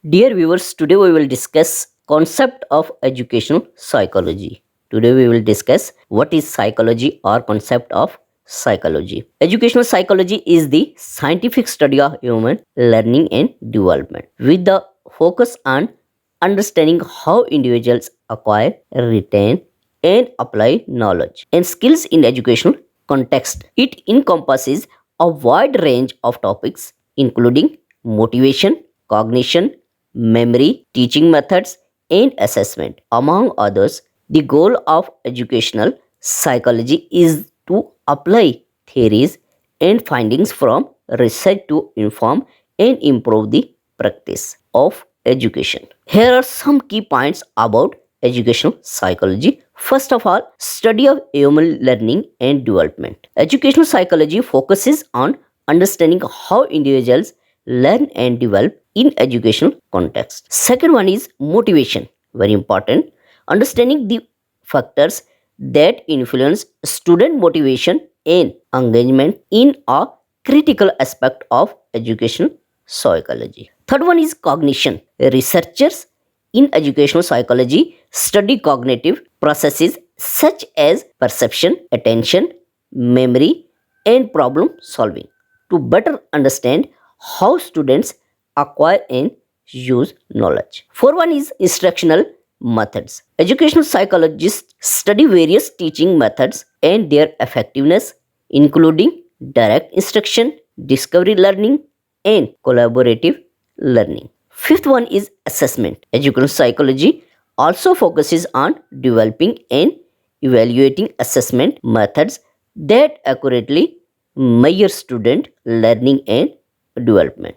Dear viewers, today we will discuss concept of educational psychology. Today we will discuss what is psychology or concept of psychology. Educational psychology is the scientific study of human learning and development with the focus on understanding how individuals acquire, retain and apply knowledge and skills in educational context. It encompasses a wide range of topics including motivation, cognition, memory, teaching methods, and assessment. Among others, the goal of educational psychology is to apply theories and findings from research to inform and improve the practice of education. Here are some key points about educational psychology. First of all, study of human learning and development. Educational psychology focuses on understanding how individuals learn and develop in educational context. Second one is motivation, very important. Understanding the factors that influence student motivation and engagement in a critical aspect of educational psychology. Third one is cognition. Researchers in educational psychology study cognitive processes such as perception, attention, memory, and problem solving to better understand how students acquire and use knowledge. Fourth one is instructional methods. Educational psychologists study various teaching methods and their effectiveness, including direct instruction, discovery learning, and collaborative learning. Fifth one is assessment. Educational psychology also focuses on developing and evaluating assessment methods that accurately measure student learning and development.